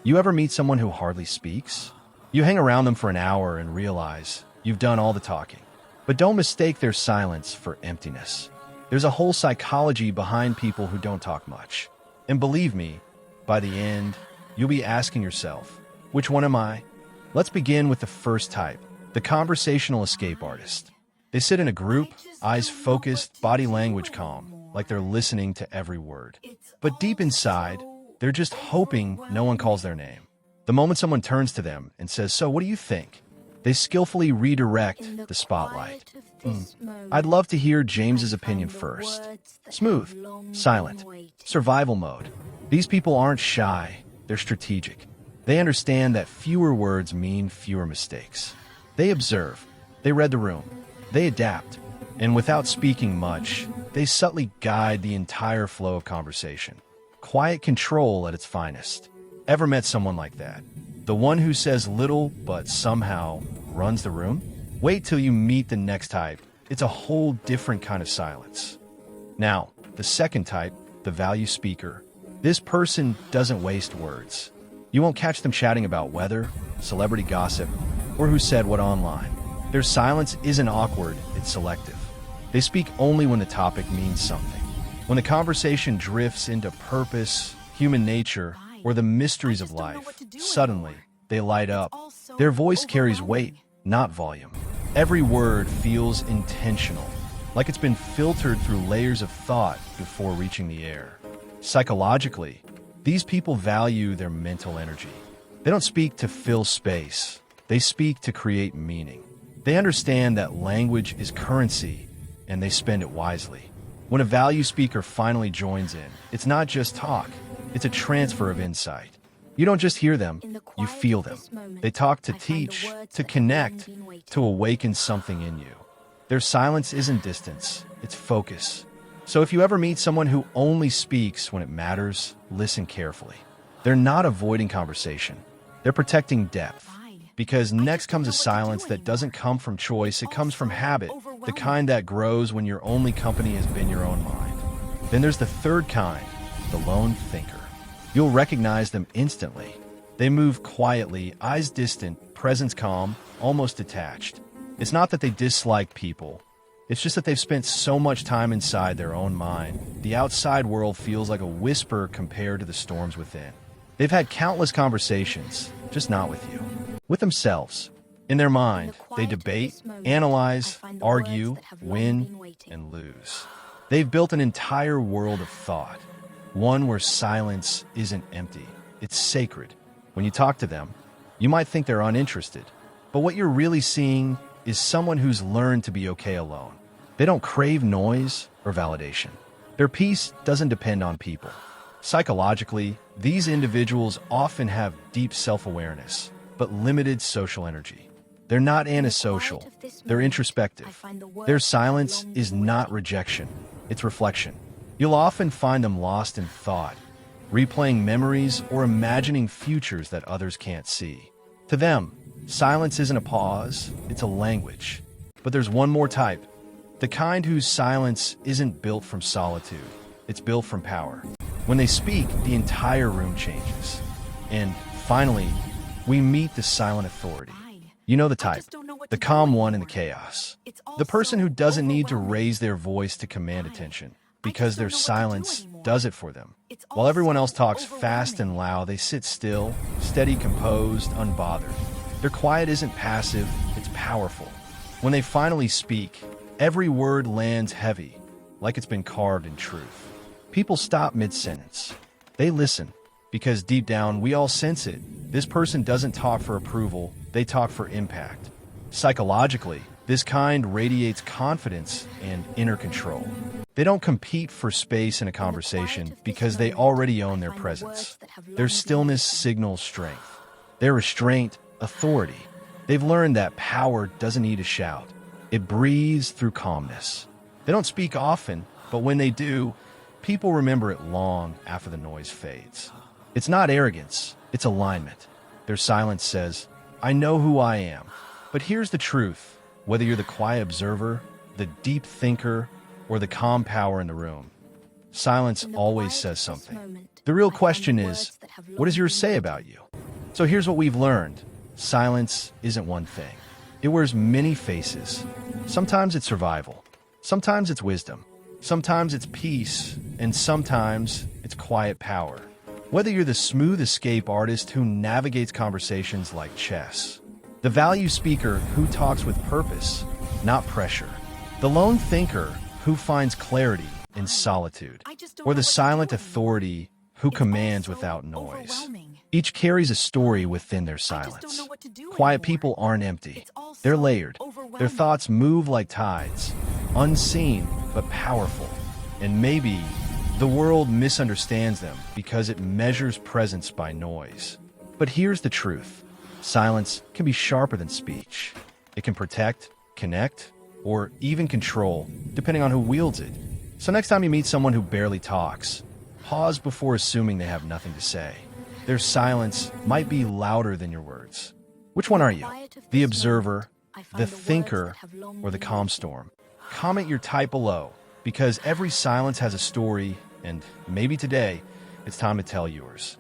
You ever meet someone who hardly speaks? You hang around them for an hour and realize you've done all the talking. But don't mistake their silence for emptiness. There's a whole psychology behind people who don't talk much. And believe me, by the end, you'll be asking yourself, which one am I? Let's begin with the first type, the conversational escape artist. They sit in a group, eyes focused, body language calm, like they're listening to every word. But deep inside, they're just hoping no one calls their name. The moment someone turns to them and says, "So, what do you think?" they skillfully redirect the spotlight. I'd love to hear James's opinion first. Smooth, silent, survival mode. These people aren't shy, they're strategic. They understand that fewer words mean fewer mistakes. They observe, they read the room, they adapt, and without speaking much, they subtly guide the entire flow of conversation. Quiet control at its finest. Ever met someone like that? The one who says little but somehow runs the room? Wait till you meet the next type. It's a whole different kind of silence. Now, the second type, the value speaker. This person doesn't waste words. You won't catch them chatting about weather, celebrity gossip, or who said what online. Their silence isn't awkward, it's selective. They speak only when the topic means something. When the conversation drifts into purpose, human nature, or the mysteries of life, suddenly, they light up. Their voice carries weight, not volume. Every word feels intentional, like it's been filtered through layers of thought before reaching the air. Psychologically, these people value their mental energy. They don't speak to fill space. They speak to create meaning. They understand that language is currency, and they spend it wisely. When a value speaker finally joins in, it's not just talk, it's a transfer of insight. You don't just hear them, you feel them. They talk to teach, to connect, to awaken something in you. Their silence isn't distance, it's focus. So if you ever meet someone who only speaks when it matters, listen carefully. They're not avoiding conversation. They're protecting depth. Because next comes a silence that doesn't come from choice, it comes from habit, the kind that grows when your only company has been your own mind. Then there's the third kind, the lone thinker. You'll recognize them instantly. They move quietly, eyes distant, presence calm, almost detached. It's not that they dislike people. It's just that they've spent so much time inside their own mind. The outside world feels like a whisper compared to the storms within. They've had countless conversations, just not with you. With themselves. In their mind, they debate, analyze, argue, win, and lose. They've built an entire world of thought. One where silence isn't empty, it's sacred. When you talk to them, you might think they're uninterested, but what you're really seeing is someone who's learned to be okay alone. They don't crave noise or validation. Their peace doesn't depend on people. Psychologically, these individuals often have deep self-awareness, but limited social energy. They're not antisocial, they're introspective. Their silence is not rejection, it's reflection. You'll often find them lost in thought, replaying memories or imagining futures that others can't see. To them, silence isn't a pause, it's a language. But there's one more type, the kind whose silence isn't built from solitude, it's built from power. When they speak, the entire room changes. And finally, we meet the silent authority. You know the type, the calm one in the chaos. The person who doesn't need to raise their voice to command attention, because their silence does it for them. While everyone else talks fast and loud, they sit still, steady, composed, unbothered. Their quiet isn't passive, it's powerful. When they finally speak, every word lands heavy, like it's been carved in truth. People stop mid-sentence. They listen, because deep down, we all sense it. This person doesn't talk for approval, they talk for impact. Psychologically, this kind radiates confidence and inner control. They don't compete for space in a conversation because they already own their presence. Their stillness signals strength. Their restraint, authority. They've learned that power doesn't need a shout. It breathes through calmness. They don't speak often, but when they do, people remember it long after the noise fades. It's not arrogance, it's alignment. Their silence says, I know who I am. But here's the truth. Whether you're the quiet observer, the deep thinker, or the calm power in the room, silence always says something. The real question is, what does yours say about you? So here's what we've learned. Silence isn't one thing. It wears many faces. Sometimes it's survival. Sometimes it's wisdom. Sometimes it's peace. And sometimes it's quiet power. Whether you're the smooth escape artist who navigates conversations like chess, the value speaker who talks with purpose, not pressure, the lone thinker who finds clarity in solitude, or the silent authority who commands without noise. Each carries a story within their silence. Quiet people aren't empty. They're layered. Their thoughts move like tides, unseen but powerful. And maybe the world misunderstands them because it measures presence by noise. But here's the truth. Silence can be sharper than speech. It can protect, connect, or even control, depending on who wields it. So next time you meet someone who barely talks, pause before assuming they have nothing to say. Their silence might be louder than your words. Which one are you? The observer, the thinker, or the calm storm? Comment your type below, because every silence has a story, and maybe today, it's time to tell yours.